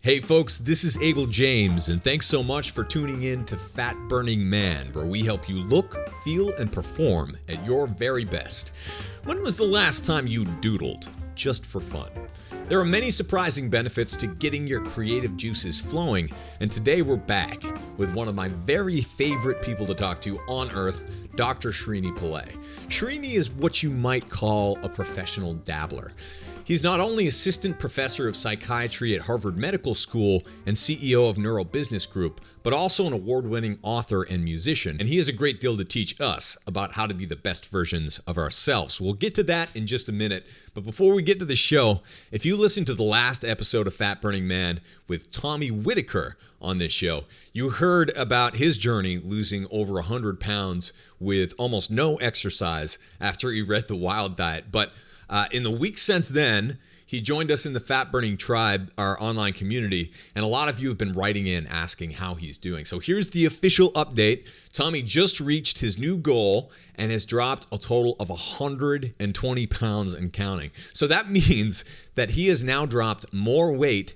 Hey folks, this is Abel James, and thanks so much for tuning in to Fat Burning Man, where we help you look, feel, and perform at your very best. When was the last time you doodled, just for fun? There are many surprising benefits to getting your creative juices flowing, and today we're back with one of my very favorite people to talk to on earth, Dr. Srini Pillay. Srini is what you might call a professional dabbler. He's not only assistant professor of psychiatry at Harvard Medical School and CEO of NeuroBusiness Group, but also an award-winning author and musician. And he has a great deal to teach us about how to be the best versions of ourselves. We'll get to that in just a minute. But before we get to the show, if you listened to the last episode of Fat Burning Man with Tommy Whitaker on this show, you heard about his journey losing over 100 pounds with almost no exercise after he read The Wild Diet. But in the weeks since then, he joined us in the Fat Burning Tribe, our online community, and a lot of you have been writing in asking how he's doing. So here's the official update. Tommy just reached his new goal and has dropped a total of 120 pounds and counting. So that means that he has now dropped more weight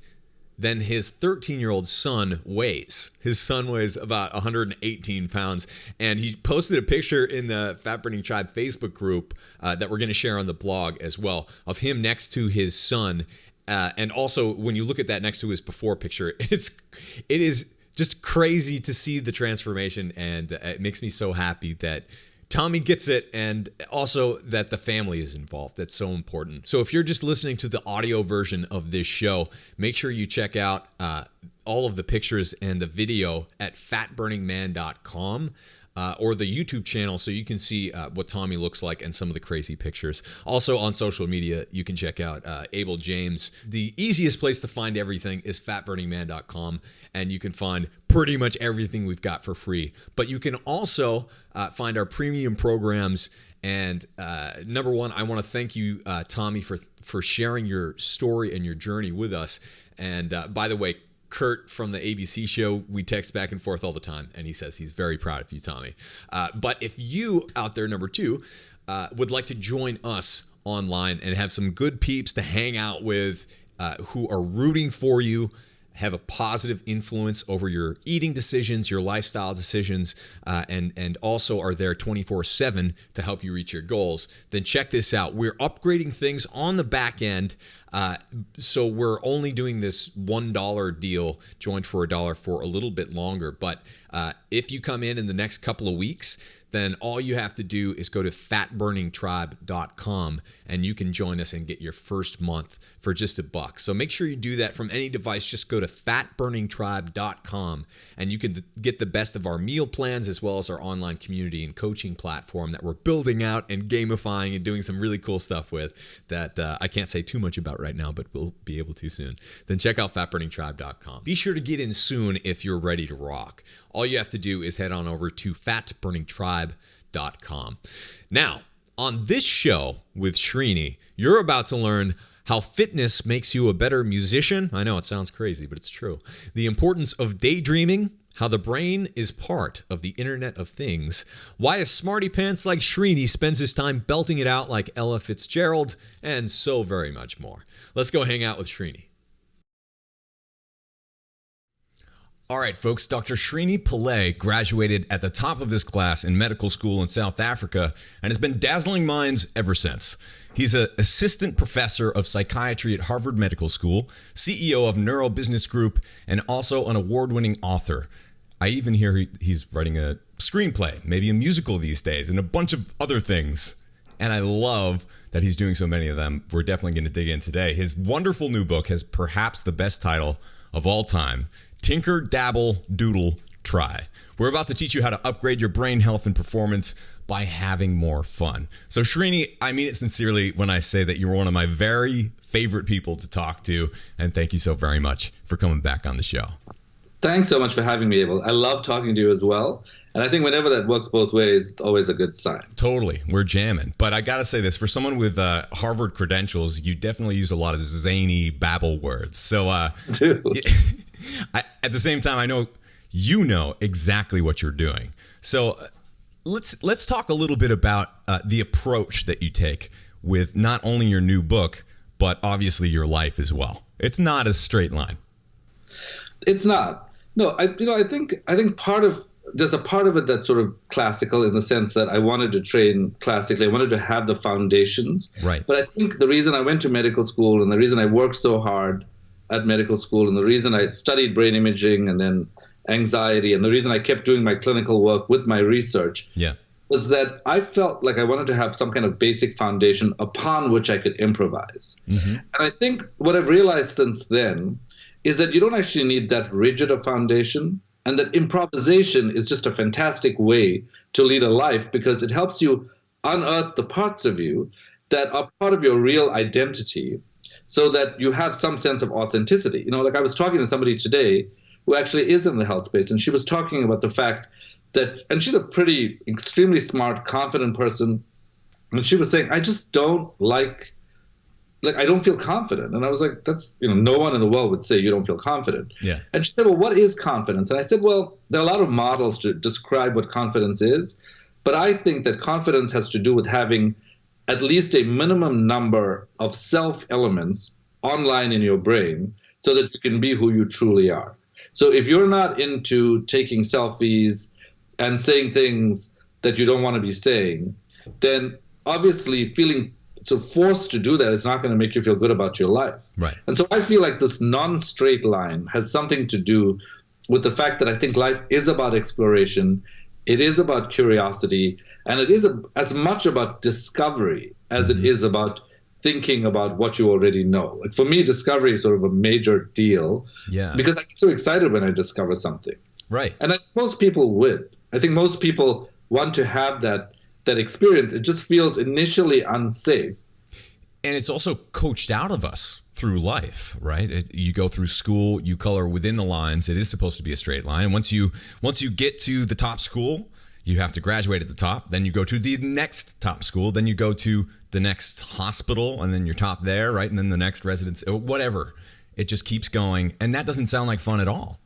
than his 13-year-old son weighs. His son weighs about 118 pounds, and he posted a picture in the Fat Burning Tribe Facebook group that we're going to share on the blog as well, of him next to his son. And also, when you look at that next to his before picture, it is just crazy to see the transformation, and it makes me so happy that Tommy gets it, and also that the family is involved. That's so important. So if you're just listening to the audio version of this show, make sure you check out all of the pictures and the video at fatburningman.com or the YouTube channel so you can see what Tommy looks like and some of the crazy pictures. Also on social media, you can check out Abel James. The easiest place to find everything is fatburningman.com, and you can find pretty much everything we've got for free. But you can also find our premium programs. And number one, I want to thank you, Tommy, for sharing your story and your journey with us. And by the way, Kurt from the ABC show, we text back and forth all the time, and he says he's very proud of you, Tommy. But if you out there, number two, would like to join us online and have some good peeps to hang out with who are rooting for you, have a positive influence over your eating decisions, your lifestyle decisions, and also are there 24/7 to help you reach your goals, then check this out. We're upgrading things on the back end. So we're only doing this $1 deal, joined for $1 for a little bit longer. But if you come in the next couple of weeks, then all you have to do is go to fatburningtribe.com and you can join us and get your first month for just $1. So make sure you do that from any device. Just go to fatburningtribe.com and you can get the best of our meal plans as well as our online community and coaching platform that we're building out and gamifying and doing some really cool stuff with that I can't say too much about right now, but we'll be able to soon. Then check out fatburningtribe.com. Be sure to get in soon if you're ready to rock. All you have to do is head on over to fatburningtribe.com. Now, on this show with Srini, you're about to learn how fitness makes you a better musician. I know it sounds crazy, but it's true. The importance of daydreaming, how the brain is part of the Internet of Things, why a smarty pants like Srini spends his time belting it out like Ella Fitzgerald, and so very much more. Let's go hang out with Srini. All right, folks, Dr. Srini Pillay graduated at the top of his class in medical school in South Africa and has been dazzling minds ever since. He's an assistant professor of psychiatry at Harvard Medical School, CEO of NeuroBusiness Group, and also an award-winning author. I even hear he's writing a screenplay, maybe a musical these days, and a bunch of other things. And I love that he's doing so many of them. We're definitely going to dig in today. His wonderful new book has perhaps the best title of all time, Tinker, Dabble, Doodle, Try. We're about to teach you how to upgrade your brain health and performance by having more fun. So Srini, I mean it sincerely when I say that you're one of my very favorite people to talk to, and thank you so very much for coming back on the show. Thanks so much for having me, Abel. I love talking to you as well. And I think whenever that works both ways, it's always a good sign. Totally. We're jamming. But I got to say this, for someone with Harvard credentials, you definitely use a lot of zany babble words. So Dude. At the same time, I know you know exactly what you're doing. So let's talk a little bit about the approach that you take with not only your new book, but obviously your life as well. It's not a straight line. It's not. No, I think there's a part of it that's sort of classical in the sense that I wanted to train classically. I wanted to have the foundations. Right. But I think the reason I went to medical school and the reason I worked so hard at medical school and the reason I studied brain imaging and then anxiety and the reason I kept doing my clinical work with my research was that I felt like I wanted to have some kind of basic foundation upon which I could improvise. Mm-hmm. And I think what I've realized since then is that you don't actually need that rigid a foundation, and that improvisation is just a fantastic way to lead a life because it helps you unearth the parts of you that are part of your real identity so that you have some sense of authenticity. Like I was talking to somebody today who actually is in the health space, and she was talking about the fact that, and she's a pretty extremely smart, confident person, and she was saying, I just don't I don't feel confident. And I was like, that's, no one in the world would say you don't feel confident. Yeah. And she said, well, what is confidence? And I said, well, there are a lot of models to describe what confidence is, but I think that confidence has to do with having at least a minimum number of self elements online in your brain so that you can be who you truly are. So if you're not into taking selfies and saying things that you don't want to be saying, then obviously feeling so forced to do that is not going to make you feel good about your life. Right. And so I feel like this non-straight line has something to do with the fact that I think life is about exploration, it is about curiosity, and it is as much about discovery as it is about thinking about what you already know. Like for me, discovery is sort of a major deal because I get so excited when I discover something. Right. And I think most people would. I think most people want to have that experience. It just feels initially unsafe. And it's also coached out of us through life, right? You go through school, you color within the lines. It is supposed to be a straight line. And once you get to the top school, you have to graduate at the top. Then you go to the next top school. Then you go to the next hospital, and then you're top there, right? And then the next residence, whatever. It just keeps going. And that doesn't sound like fun at all.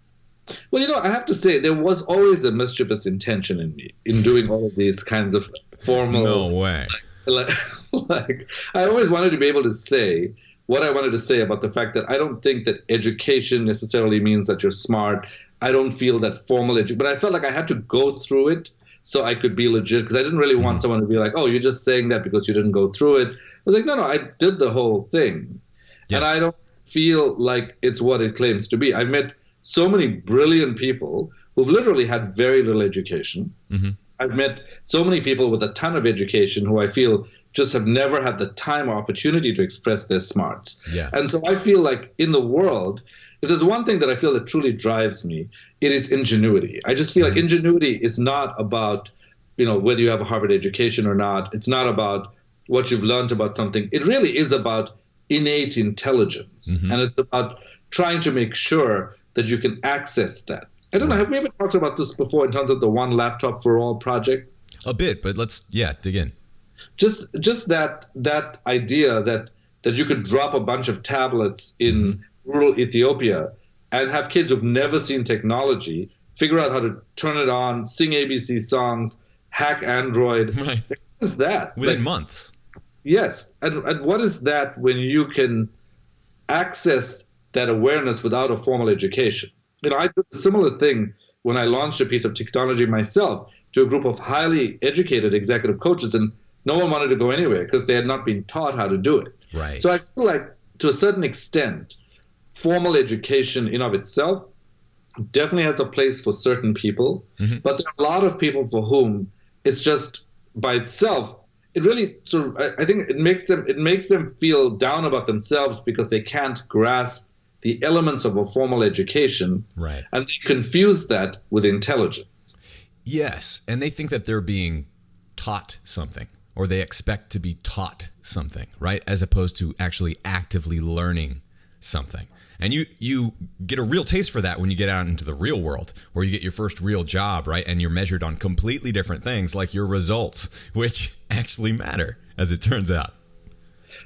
Well, I have to say, there was always a mischievous intention in me in doing all of these kinds of formal... No way. Like I always wanted to be able to say what I wanted to say about the fact that I don't think that education necessarily means that you're smart. I don't feel that formal education, but I felt like I had to go through it so I could be legit, because I didn't really want someone to be like, oh, you're just saying that because you didn't go through it. I was like, no, I did the whole thing. Yeah. And I don't feel like it's what it claims to be. I met so many brilliant people who've literally had very little education. Mm-hmm. I've met so many people with a ton of education who I feel just have never had the time or opportunity to express their smarts. Yeah. And so I feel like in the world, if there's one thing that I feel that truly drives me, it is ingenuity. I just feel like ingenuity is not about, whether you have a Harvard education or not. It's not about what you've learned about something. It really is about innate intelligence. Mm-hmm. And it's about trying to make sure that you can access that. I don't know, have we ever talked about this before in terms of the One Laptop for All project? A bit, but let's, dig in. Just that idea that you could drop a bunch of tablets in rural Ethiopia and have kids who've never seen technology figure out how to turn it on, sing ABC songs, hack Android. Right. What is that? Within months. Yes. And what is that when you can access that awareness without a formal education? I did a similar thing when I launched a piece of technology myself to a group of highly educated executive coaches, and no one wanted to go anywhere because they had not been taught how to do it. Right. So I feel like, to a certain extent, formal education in of itself definitely has a place for certain people, but there are a lot of people for whom it's just by itself, it really sort of, I think it makes them feel down about themselves because they can't grasp the elements of a formal education, right? And they confuse that with intelligence. Yes, and they think that they're being taught something, or they expect to be taught something, right? As opposed to actually actively learning something. And you get a real taste for that when you get out into the real world, where you get your first real job, right? And you're measured on completely different things, like your results, which actually matter, as it turns out.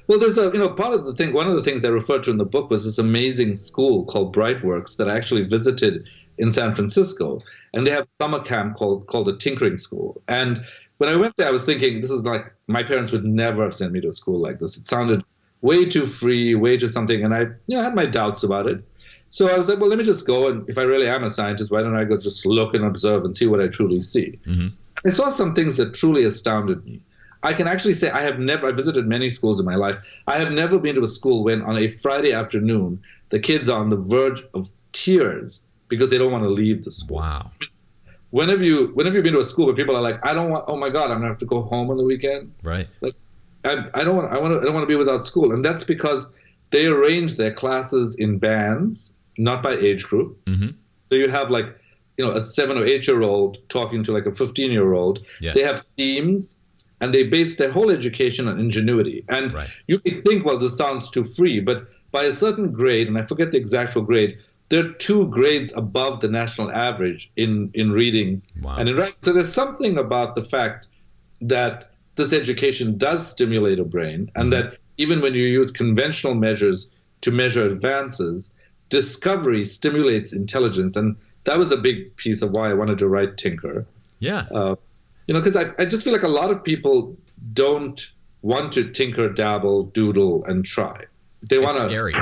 Well, there's part of the thing, one of the things I referred to in the book was this amazing school called Brightworks that I actually visited in San Francisco. And they have a summer camp called the Tinkering School. And when I went there, I was thinking, this is like, my parents would never have sent me to a school like this. It sounded way too free, way too something. And I had my doubts about it. So I was like, well, let me just go, and if I really am a scientist, why don't I go just look and observe and see what I truly see? Mm-hmm. I saw some things that truly astounded me. I can actually say I visited many schools in my life. I have never been to a school when on a Friday afternoon, the kids are on the verge of tears because they don't want to leave the school. Wow. When have you been to a school where people are like, oh my God, I'm going to have to go home on the weekend? Right. Like, I don't want to be without school. And that's because they arrange their classes in bands, not by age group. Mm-hmm. So you have like, a 7 or 8-year-old talking to like a 15-year-old. Yeah. They have themes, and they base their whole education on ingenuity. And you may think, well, this sounds too free, but by a certain grade, and I forget the exact grade, they're 2 grades above the national average in reading. Wow. And in writing. So there's something about the fact that this education does stimulate a brain, and that even when you use conventional measures to measure advances, discovery stimulates intelligence. And that was a big piece of why I wanted to write Tinker. Yeah. Because I just feel like a lot of people don't want to tinker, dabble, doodle, and try. They want to. It's scary.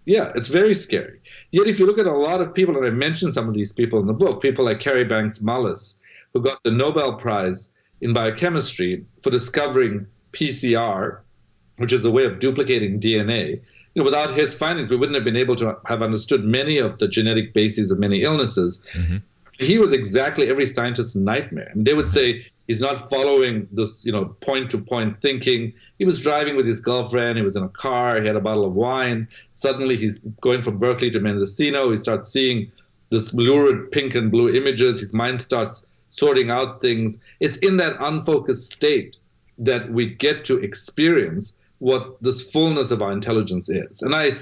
Yeah, it's very scary. Yet if you look at a lot of people, and I mentioned some of these people in the book, people like Carrie Banks Mullis, who got the Nobel Prize in biochemistry for discovering PCR, which is a way of duplicating DNA. Without his findings, we wouldn't have been able to have understood many of the genetic bases of many illnesses. Mm-hmm. He was exactly every scientist's nightmare. I mean, they would say he's not following this, point-to-point thinking. He was driving with his girlfriend. He was in a car. He had a bottle of wine. Suddenly, he's going from Berkeley to Mendocino. He starts seeing this lurid pink and blue images. His mind starts sorting out things. It's in that unfocused state that we get to experience what this fullness of our intelligence is. And I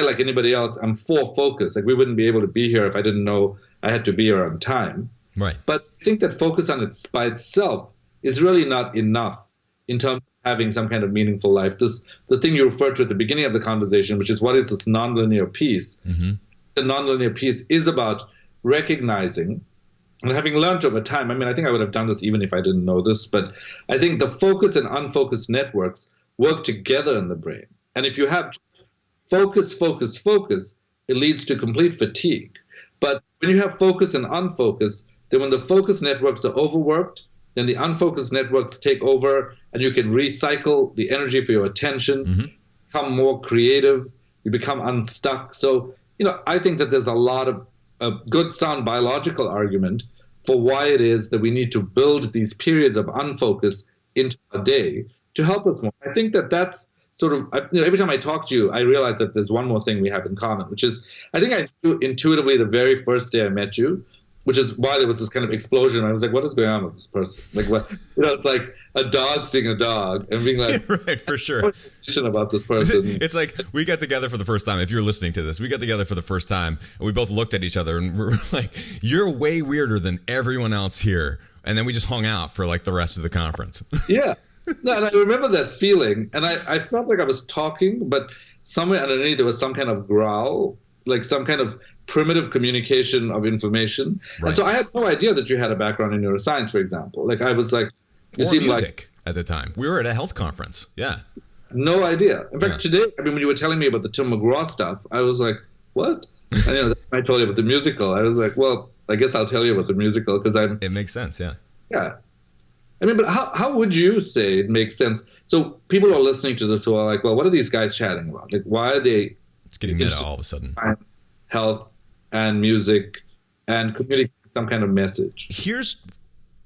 like anybody else, I'm for focus. Like, we wouldn't be able to be here if I didn't know I had to be here on time. Right. But I think that focus on it by itself is really not enough in terms of having some kind of meaningful life. The thing you referred to at the beginning of the conversation, which is what is this nonlinear piece? Mm-hmm. The nonlinear piece is about recognizing, and having learned over time, I think I would have done this even if I didn't know this, but I think the focus and unfocused networks work together in the brain. And if you have focus, it leads to complete fatigue. But when you have focus and unfocus, then when the focus networks are overworked, then the unfocused networks take over, and you can recycle the energy for your attention, become more creative, you become unstuck. So, I think that there's a lot of a good, sound biological argument for why it is that we need to build these periods of unfocus into a day to help us more. I think that that's sort of, every time I talk to you, I realize that there's one more thing we have in common, which is, I think I knew intuitively the very first day I met you, which is why there was this kind of explosion. I was like, what is going on with this person? Like, what? It's like a dog seeing a dog and being like, right, for sure. About this person. It's like we got together for the first time. If you're listening to this, we got together for the first time, and we both looked at each other, and we're like, you're way weirder than everyone else here. And then we just hung out for like the rest of the conference. Yeah. No, and I remember that feeling, and I felt like I was talking, but somewhere underneath there was some kind of growl, like some kind of primitive communication of information. Right. And so I had no idea that you had a background in neuroscience, for example. Like, I was like, you seemed music at the time. We were at a health conference. Yeah. No idea. In fact, today, when you were telling me about the Tim McGraw stuff, I was like, what? And I told you about the musical. I was like, well, I guess I'll tell you about the musical because It makes sense, yeah. Yeah. But how would you say it makes sense? So people are listening to this who are like, well, what are these guys chatting about? Like, why are they... It's getting meta all of a sudden. Science, health, and music, and communicating some kind of message. Here's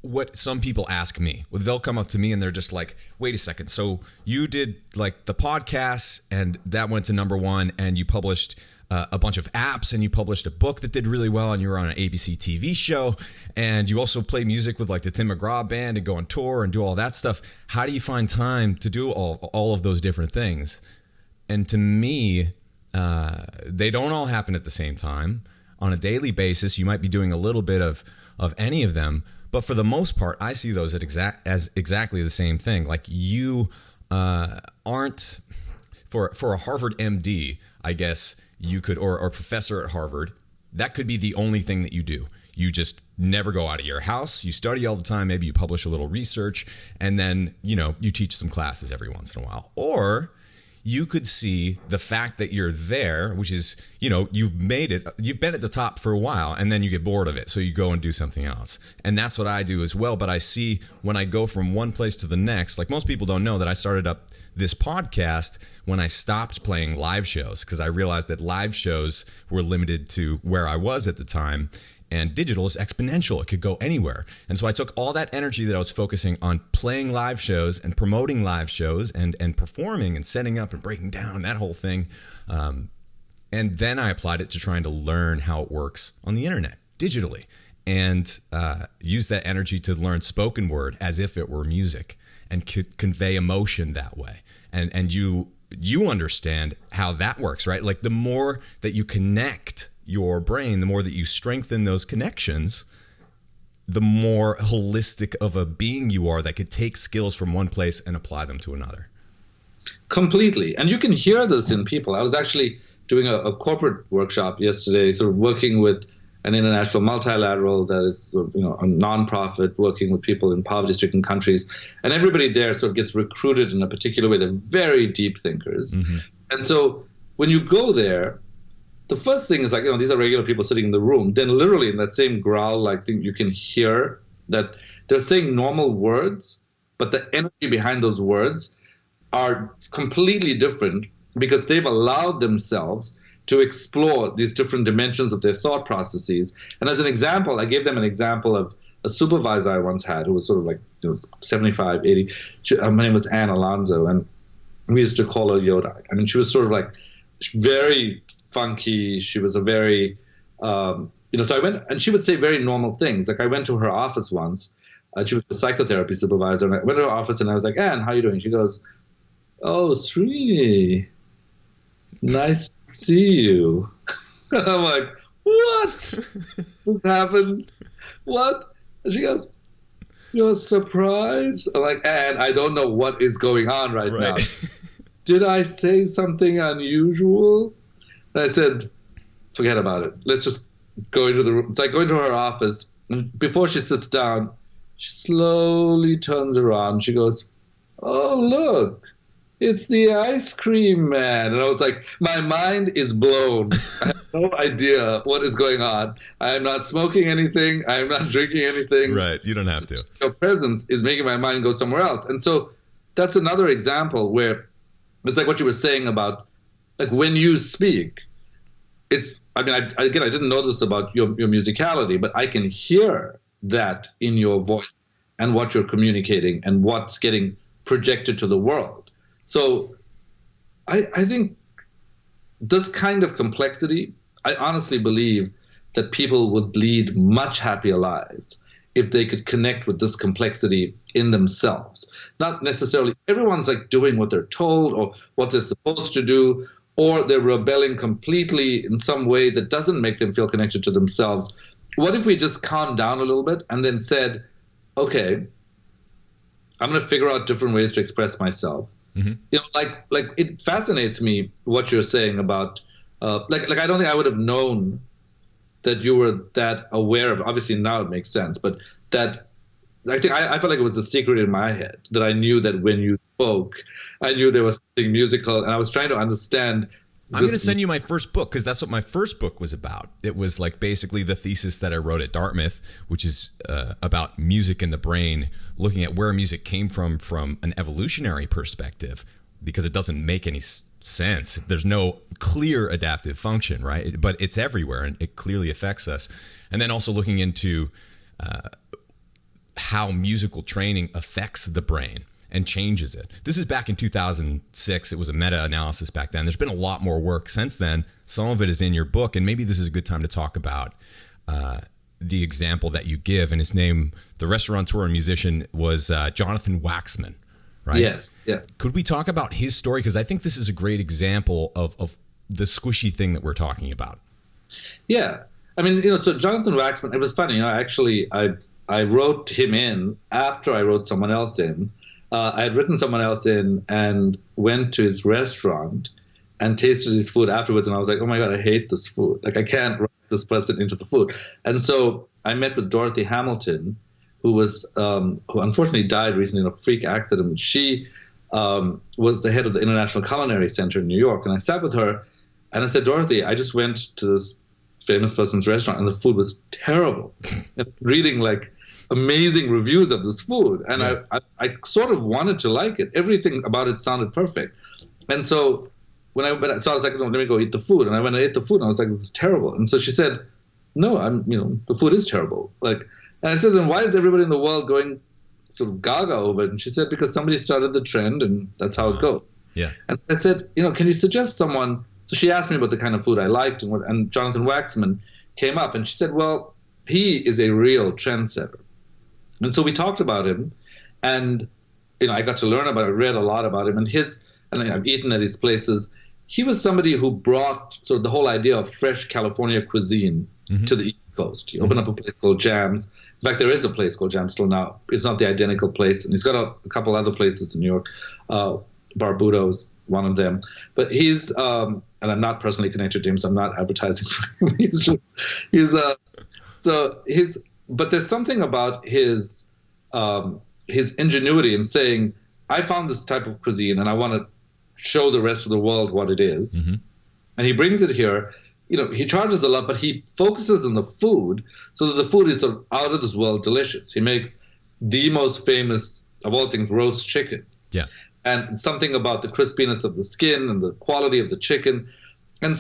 what some people ask me. They'll come up to me and they're just like, wait a second. So you did like the podcasts and that went to #1 and you published a bunch of apps and you published a book that did really well and you were on an ABC TV show and you also play music with like the Tim McGraw band and go on tour and do all that stuff. How do you find time to do all of those different things? And to me, they don't all happen at the same time. On a daily basis, you might be doing a little bit of any of them, but for the most part, I see those as exactly the same thing. Like you aren't, for a Harvard MD, I guess you could, or professor at Harvard, that could be the only thing that you do. You just never go out of your house. You study all the time. Maybe you publish a little research, and then you teach some classes every once in a while. Or you could see the fact that you're there, which is, you've made it, you've been at the top for a while, and then you get bored of it. So you go and do something else. And that's what I do as well. But I see when I go from one place to the next, like most people don't know that I started up this podcast when I stopped playing live shows, because I realized that live shows were limited to where I was at the time. And digital is exponential. It could go anywhere. And so I took all that energy that I was focusing on playing live shows and promoting live shows and performing and setting up and breaking down and that whole thing. And then I applied it to trying to learn how it works on the internet digitally, and use that energy to learn spoken word as if it were music and could convey emotion that way. And you understand how that works, right? Like the more that you connect your brain, the more that you strengthen those connections, the more holistic of a being you are that could take skills from one place and apply them to another. Completely. And you can hear this in people. I was actually doing a corporate workshop yesterday, sort of working with an international multilateral that is, a nonprofit working with people in poverty-stricken countries. And everybody there sort of gets recruited in a particular way. They're very deep thinkers. Mm-hmm. And so when you go there, the first thing is like, these are regular people sitting in the room. Then literally in that same growl-like thing, you can hear that they're saying normal words, but the energy behind those words are completely different because they've allowed themselves to explore these different dimensions of their thought processes. And as an example, I gave them an example of a supervisor I once had who was sort of like 75, 80. Her name was Anne Alonzo, and we used to call her Yoda. I mean, she was sort of like very funky. She was a very, so I went, and she would say very normal things. Like I went to her office once. She was a psychotherapy supervisor, and I went to her office, and I was like, Anne, how are you doing? She goes, oh, Srini, nice to see you. I'm like, what? This happened? What? And she goes, you're surprised? I'm like, Anne, I don't know what is going on right now. Did I say something unusual? And I said, forget about it. Let's just go into the room. So I go into her office, and before she sits down, she slowly turns around. She goes, oh, look, it's the ice cream man. And I was like, my mind is blown. I have no idea what is going on. I am not smoking anything. I am not drinking anything. Right. You don't have to. Your presence is making my mind go somewhere else. And so that's another example where it's like what you were saying about, like when you speak, I didn't know this about your musicality, but I can hear that in your voice and what you're communicating and what's getting projected to the world. So I think this kind of complexity, I honestly believe that people would lead much happier lives if they could connect with this complexity in themselves. Not necessarily everyone's like doing what they're told or what they're supposed to do, or they're rebelling completely in some way that doesn't make them feel connected to themselves. What if we just calmed down a little bit and then said, okay, I'm going to figure out different ways to express myself. Mm-hmm. Like it fascinates me what you're saying about, like I don't think I would have known that you were that aware of, obviously now it makes sense, but that I felt like it was a secret in my head that I knew that when you spoke, I knew there was something musical, and I was trying to understand. I'm going to send you my first book because that's what my first book was about. It was like basically the thesis that I wrote at Dartmouth, which is about music in the brain, looking at where music came from an evolutionary perspective, because it doesn't make any sense. There's no clear adaptive function, right? But it's everywhere, and it clearly affects us. And then also looking into how musical training affects the brain and changes it. This is back in 2006. It was a meta-analysis back then. There's been a lot more work since then. Some of it is in your book, and maybe this is a good time to talk about the example that you give. And his name, the restaurateur and musician, was Jonathan Waxman, right? Yes. Yeah. Could we talk about his story? Because I think this is a great example of the squishy thing that we're talking about. Yeah. I mean, so Jonathan Waxman, it was funny. Actually, I wrote him in after I wrote someone else in. I had written someone else in and went to his restaurant and tasted his food afterwards. And I was like, oh my God, I hate this food. Like, I can't write this person into the food. And so I met with Dorothy Hamilton, who unfortunately died recently in a freak accident. She was the head of the International Culinary Center in New York. And I sat with her and I said, Dorothy, I just went to this famous person's restaurant and the food was terrible. Reading like amazing reviews of this food. And I sort of wanted to like it. Everything about it sounded perfect. And so I was like, no, let me go eat the food. And I went and ate the food and I was like, this is terrible. And so she said, no, the food is terrible. And I said, then why is everybody in the world going sort of gaga over it? And she said, because somebody started the trend and that's how it goes. Yeah. And I said, can you suggest someone? So she asked me about the kind of food I liked and Jonathan Waxman came up and she said, well, he is a real trendsetter. And so we talked about him and, I got to learn about it, read a lot about him and I've eaten at his places. He was somebody who brought sort of the whole idea of fresh California cuisine to the East Coast. He opened up a place called Jams. In fact, there is a place called Jams still now. It's not the identical place. And he's got a couple other places in New York. Barbudo is one of them. But he's, and I'm not personally connected to him, so I'm not advertising for him. But there's something about his ingenuity in saying, I found this type of cuisine and I want to show the rest of the world what it is. Mm-hmm. And he brings it here. He charges a lot, but he focuses on the food so that the food is sort of out of this world delicious. He makes the most famous of all things, roast chicken. Yeah. And something about the crispiness of the skin and the quality of the chicken. And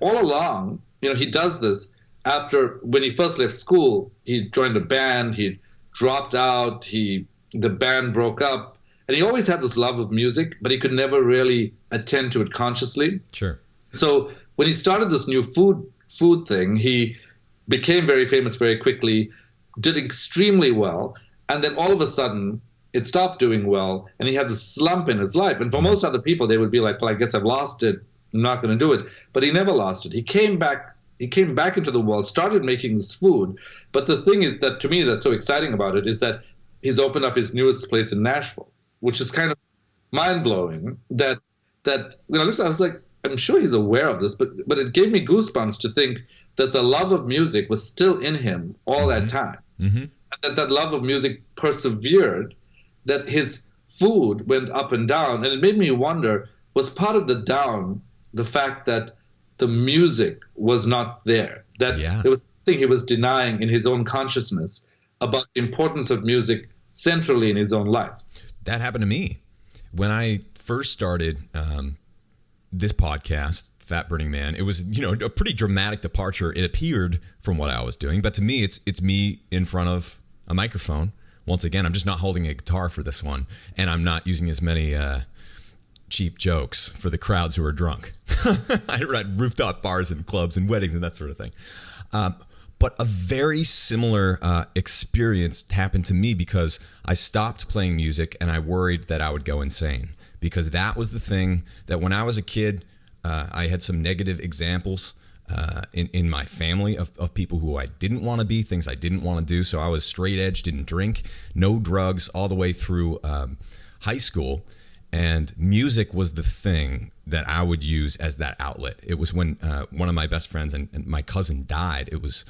all along, he does this after, when he first left school, he joined a band, he dropped out, the band broke up. And he always had this love of music, but he could never really attend to it consciously. Sure. So when he started this new food thing, he became very famous very quickly, did extremely well, and then all of a sudden it stopped doing well, and he had this slump in his life. And for most other people, they would be like, well, I guess I've lost it. I'm not going to do it. But he never lost it. He came back into the world, started making this food. But the thing is that, to me, that's so exciting about it is that he's opened up his newest place in Nashville, which is kind of mind-blowing that I was like, I'm sure he's aware of this, but it gave me goosebumps to think that the love of music was still in him all that time. Mm-hmm. And that love of music persevered, that his food went up and down. And it made me wonder, was part of the down the fact that the music was not there? That there was something he was denying in his own consciousness about the importance of music centrally in his own life. That happened to me when I first started this podcast, Fat Burning Man. It was, a pretty dramatic departure. It appeared from what I was doing, but to me, it's me in front of a microphone. Once again, I'm just not holding a guitar for this one, and I'm not using as many cheap jokes for the crowds who are drunk. I read rooftop bars and clubs and weddings and that sort of thing. But a very similar experience happened to me because I stopped playing music and I worried that I would go insane. Because that was the thing that when I was a kid, I had some negative examples in my family of people who I didn't want to be, things I didn't want to do. So I was straight edge, didn't drink, no drugs all the way through high school. And music was the thing that I would use as that outlet. It was when one of my best friends and my cousin died. It was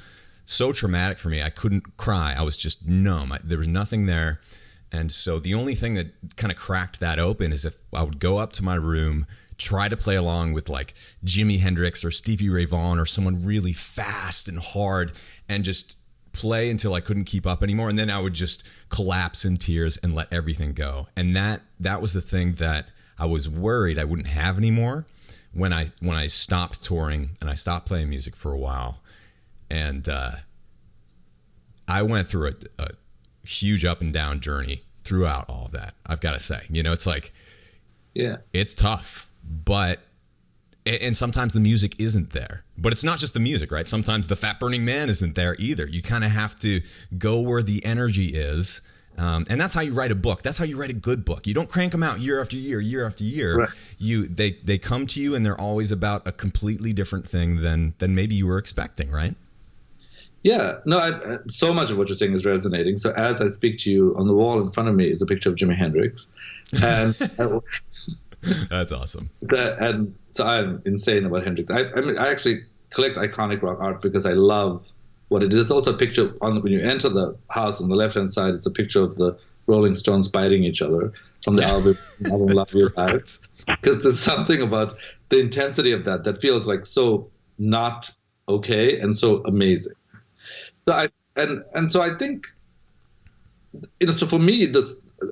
so traumatic for me. I couldn't cry. I was just numb. There was nothing there. And so the only thing that kind of cracked that open is if I would go up to my room, try to play along with like Jimi Hendrix or Stevie Ray Vaughan or someone really fast and hard and just play until I couldn't keep up anymore. And then I would just collapse in tears and let everything go. And that was the thing that I was worried I wouldn't have anymore when I stopped touring and I stopped playing music for a while. And I went through a huge up and down journey throughout all of that. I've got to say, it's like, it's tough, and sometimes the music isn't there, but it's not just the music, right? Sometimes the fat burning man isn't there either. You kind of have to go where the energy is. And that's how you write a book. That's how you write a good book. You don't crank them out year after year, year after year. Right. They come to you and they're always about a completely different thing than maybe you were expecting, right? Yeah, no, so much of what you're saying is resonating. So as I speak to you, on the wall in front of me is a picture of Jimi Hendrix. And that's awesome. And so I'm insane about Hendrix. I actually collect iconic rock art because I love what it is. It's also a picture when you enter the house on the left-hand side, it's a picture of the Rolling Stones biting each other from the album Love You Live. Because there's something about the intensity of that feels like so not okay and so amazing. So so I think, so for me,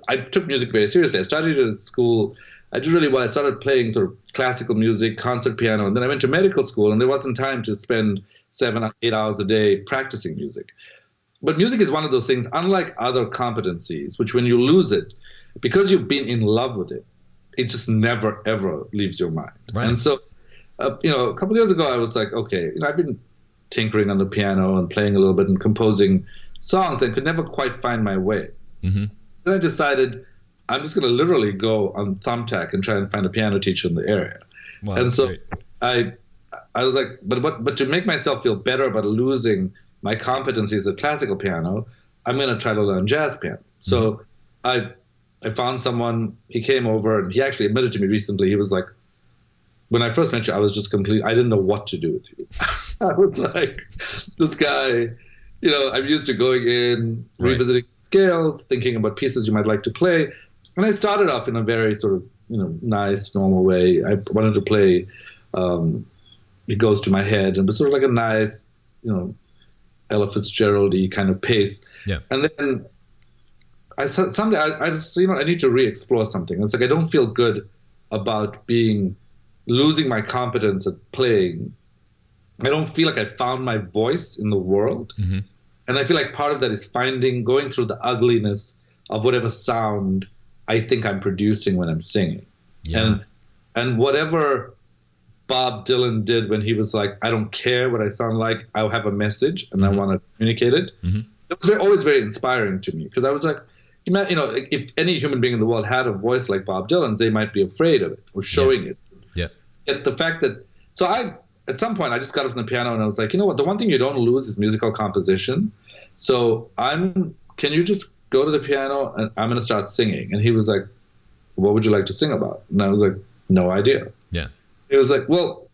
I took music very seriously. I studied it at school. I did really well. I started playing sort of classical music, concert piano, and then I went to medical school, and there wasn't time to spend 7 or 8 hours a day practicing music. But music is one of those things, unlike other competencies, which when you lose it, because you've been in love with it, it just never, ever leaves your mind. Right. And so, a couple of years ago, I was like, okay, I've been tinkering on the piano and playing a little bit and composing songs and could never quite find my way. Mm-hmm. Then I decided I'm just going to literally go on Thumbtack and try and find a piano teacher in the area. Wow, and so great. I was like, but to make myself feel better about losing my competencies at classical piano, I'm going to try to learn jazz piano. So I found someone, he came over, and he actually admitted to me recently, he was like, when I first met you, I was just I didn't know what to do with you. I was like, this guy, I'm used to going in, revisiting scales, thinking about pieces you might like to play. And I started off in a very sort of, nice, normal way. I wanted to play It Goes to My Head, and it was sort of like a nice, Ella Fitzgerald-y kind of pace. Yeah. And then someday I was, I need to re-explore something. It's like I don't feel good about losing my competence at playing. I don't feel like I found my voice in the world. Mm-hmm. And I feel like part of that is going through the ugliness of whatever sound I think I'm producing when I'm singing. Yeah. And whatever Bob Dylan did when he was like, I don't care what I sound like, I'll have a message and I want to communicate it. Mm-hmm. It was always very inspiring to me, because I was like, if any human being in the world had a voice like Bob Dylan's, they might be afraid of it or showing it. Yeah. Yet the fact that, at some point I just got up on the piano and I was like, you know what, the one thing you don't lose is musical composition. So can you just go to the piano and I'm going to start singing? And he was like, what would you like to sing about? And I was like, no idea. Yeah. He was like, well,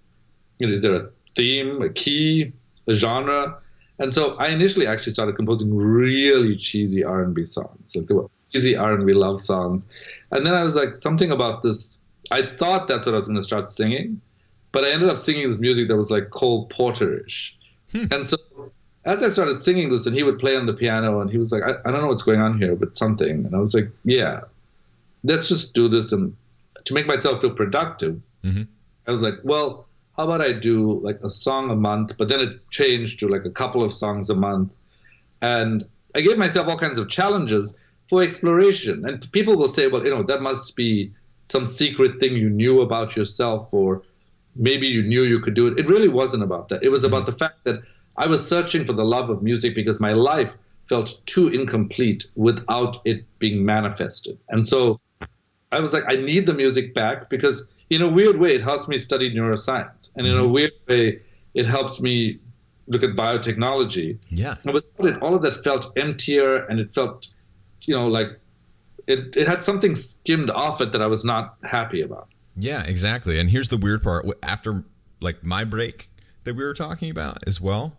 is there a theme, a key, a genre? And so I initially actually started composing really cheesy R&B songs, like cheesy R&B love songs. And then I was like, something about this, I thought that's what I was going to start singing, but I ended up singing this music that was like Cole Porter-ish. And so as I started singing this, and he would play on the piano, and he was like, I don't know what's going on here, but something. And I was like, yeah, let's just do this. And to make myself feel productive, I was like, well, how about I do like a song a month? But then it changed to like a couple of songs a month. And I gave myself all kinds of challenges for exploration. And people will say, well, that must be some secret thing you knew about yourself, or maybe you knew you could do it. It really wasn't about that. It was about the fact that I was searching for the love of music because my life felt too incomplete without it being manifested. And so I was like, I need the music back, because in a weird way, it helps me study neuroscience. And in a weird way, it helps me look at biotechnology. Yeah. But all of that felt emptier, and it felt, like it had something skimmed off it that I was not happy about. Yeah, exactly. And here's the weird part. After like my break that we were talking about as well,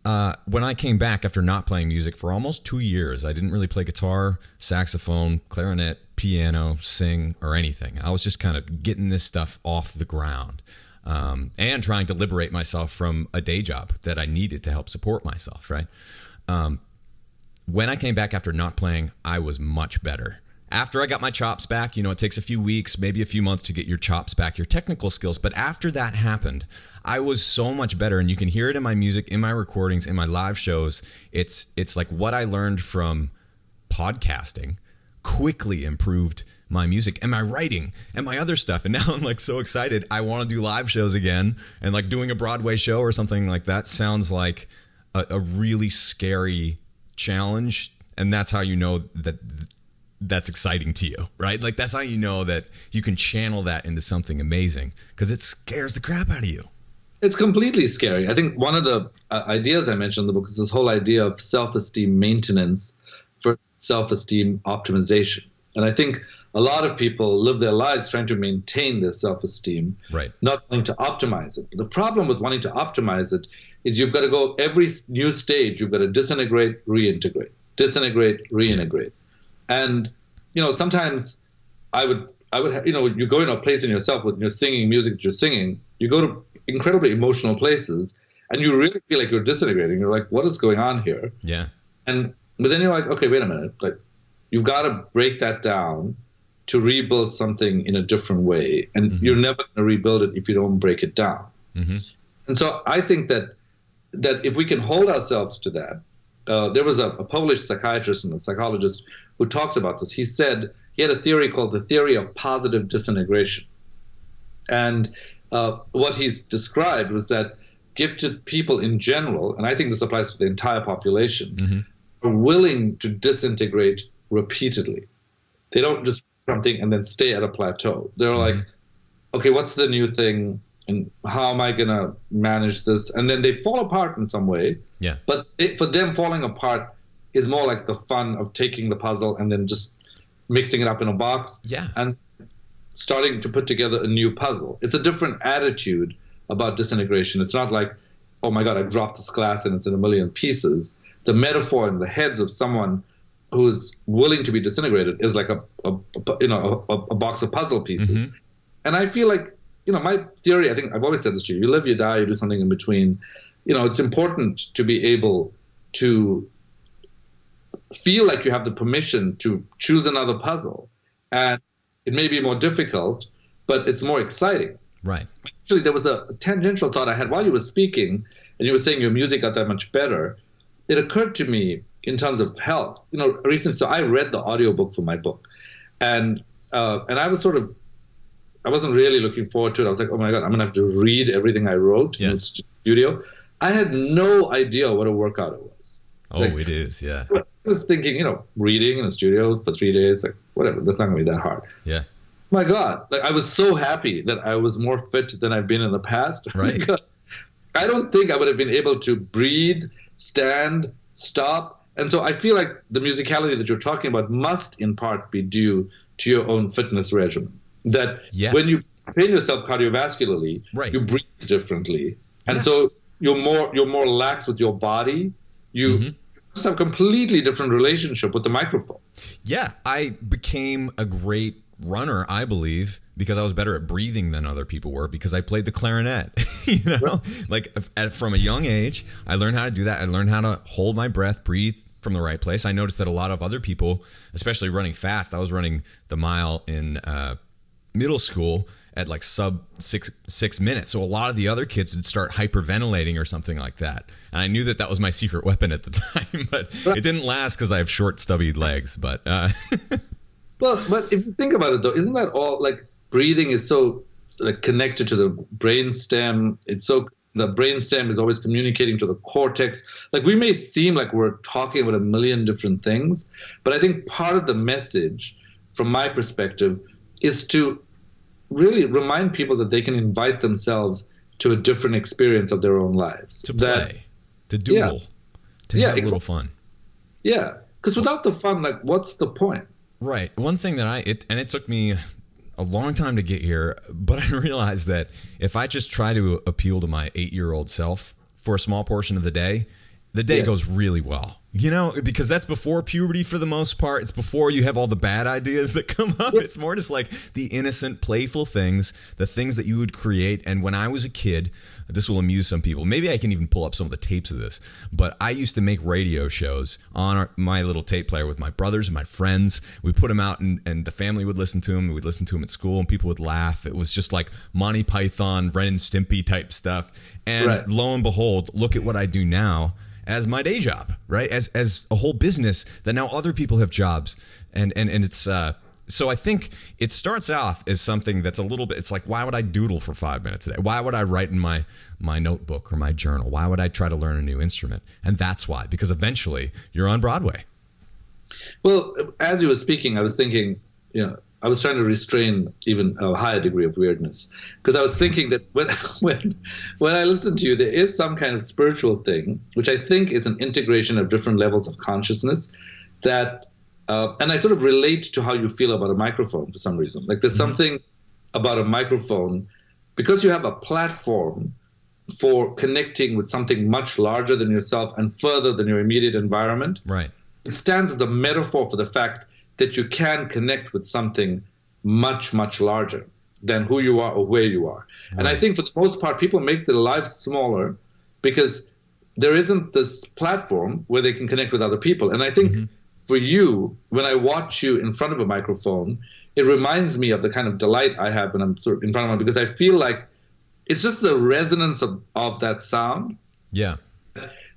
when I came back after not playing music for almost 2 years, I didn't really play guitar, saxophone, clarinet, piano, sing, or anything. I was just kind of getting this stuff off the ground, and trying to liberate myself from a day job that I needed to help support myself, right? When I came back after not playing, I was much better. After I got my chops back, it takes a few weeks, maybe a few months to get your chops back, your technical skills. But after that happened, I was so much better. And you can hear it in my music, in my recordings, in my live shows. It's like what I learned from podcasting quickly improved my music and my writing and my other stuff. And now I'm like so excited. I want to do live shows again, and like doing a Broadway show or something like that sounds like a really scary challenge. And that's how you know that that's exciting to you, right? Like that's how you know that you can channel that into something amazing, because it scares the crap out of you. It's completely scary. I think one of the ideas I mentioned in the book is this whole idea of self-esteem maintenance for self-esteem optimization. And I think a lot of people live their lives trying to maintain their self-esteem, right, not wanting to optimize it. But the problem with wanting to optimize it is you've got to go every new stage, you've got to disintegrate, reintegrate, disintegrate, reintegrate. And, sometimes I would have, you go in a place in yourself when you're singing music that you're singing, you go to incredibly emotional places and you really feel like you're disintegrating. You're like, what is going on here? Yeah. But then you're like, okay, wait a minute. Like, you've got to break that down to rebuild something in a different way. And you're never going to rebuild it if you don't break it down. Mm-hmm. And so I think that if we can hold ourselves to that, there was a published psychiatrist and a psychologist who talks about this. He said he had a theory called the theory of positive disintegration. And what he's described was that gifted people in general, and I think this applies to the entire population, are willing to disintegrate repeatedly. They don't just something and then stay at a plateau. They're like, okay, what's the new thing? And how am I going to manage this? And then they fall apart in some way. Yeah. But for them, falling apart is more like the fun of taking the puzzle and then just mixing it up in a box. Yeah. And starting to put together a new puzzle. It's a different attitude about disintegration. It's not like, oh my God, I dropped this glass and it's in a million pieces. The metaphor in the heads of someone who's willing to be disintegrated is like a box of puzzle pieces. And I feel like, my theory, I think I've always said this to you, you live, you die, you do something in between. It's important to be able to feel like you have the permission to choose another puzzle. And it may be more difficult, but it's more exciting. Right. Actually, there was a tangential thought I had while you were speaking, and you were saying your music got that much better. It occurred to me in terms of health. Recently, so I read the audiobook for my book. And I was I wasn't really looking forward to it. I was like, oh my God, I'm going to have to read everything I wrote in the studio. I had no idea what a workout it was. Oh, it is, yeah. I was thinking, reading in a studio for 3 days, like whatever, that's not going to be that hard. Yeah. My God, I was so happy that I was more fit than I've been in the past. Right. Because I don't think I would have been able to breathe, stand, stop. And so I feel like the musicality that you're talking about must in part be due to your own fitness regimen. That when you train yourself cardiovascularly, you breathe differently. And so you're more lax with your body. You just have a completely different relationship with the microphone. Yeah, I became a great runner, I believe, because I was better at breathing than other people were because I played the clarinet. From a young age, I learned how to do that. I learned how to hold my breath, breathe from the right place. I noticed that a lot of other people, especially running fast, I was running the mile in middle school at like sub 6 minutes. So a lot of the other kids would start hyperventilating or something like that. And I knew that was my secret weapon at the time, but it didn't last because I have short, stubby legs. But but if you think about it, though, isn't that all like breathing is so connected to the brainstem? The brainstem is always communicating to the cortex. Like we may seem like we're talking about a million different things, but I think part of the message, from my perspective, is to really remind people that they can invite themselves to a different experience of their own lives. To play, to doodle, to have a little fun. Yeah, because without the fun, what's the point? Right. One thing that it took me a long time to get here, but I realized that if I just try to appeal to my 8-year-old self for a small portion of the day goes really well. Because that's before puberty for the most part. It's before you have all the bad ideas that come up. It's more just like the innocent, playful things, the things that you would create. And when I was a kid, this will amuse some people. Maybe I can even pull up some of the tapes of this. But I used to make radio shows on my little tape player with my brothers and my friends. We put them out and the family would listen to them. We'd listen to them at school and people would laugh. It was just like Monty Python, Ren and Stimpy type stuff. And lo and behold, look at what I do now as my day job, right? As a whole business that now other people have jobs. And it's so I think it starts off as something that's a little bit, it's like, why would I doodle for 5 minutes a day? Why would I write in my notebook or my journal? Why would I try to learn a new instrument? And that's why, because eventually you're on Broadway. Well, as you were speaking, I was thinking, I was trying to restrain even a higher degree of weirdness, because I was thinking that when I listen to you, there is some kind of spiritual thing, which I think is an integration of different levels of consciousness that, and I sort of relate to how you feel about a microphone for some reason. Like there's something about a microphone, because you have a platform for connecting with something much larger than yourself and further than your immediate environment. Right. It stands as a metaphor for the fact that you can connect with something much, much larger than who you are or where you are. Right. And I think for the most part, people make their lives smaller because there isn't this platform where they can connect with other people. And I think for you, when I watch you in front of a microphone, it reminds me of the kind of delight I have when I'm sort of in front of one, because I feel like it's just the resonance of that sound. Yeah.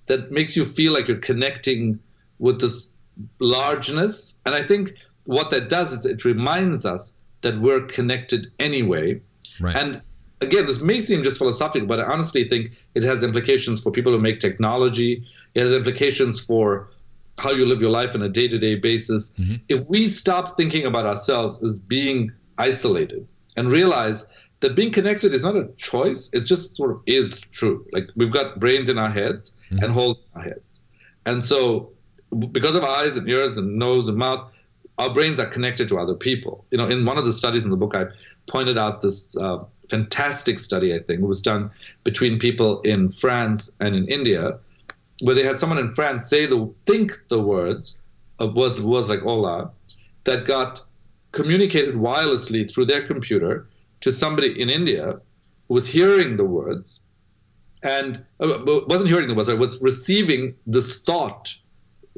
That makes you feel like you're connecting with this largeness. And I think what that does is it reminds us that we're connected anyway. Right. And again, this may seem just philosophical, but I honestly think it has implications for people who make technology. It has implications for how you live your life on a day-to-day basis. If we stop thinking about ourselves as being isolated and realize that being connected is not a choice, it just sort of is true. Like, we've got brains in our heads and holes in our heads. And so because of eyes and ears and nose and mouth, our brains are connected to other people. You know, in one of the studies in the book, I pointed out this fantastic study, I think. It was done between people in France and in India, where they had someone in France think the words like hola, that got communicated wirelessly through their computer to somebody in India who was hearing the words and wasn't hearing the words, was receiving this thought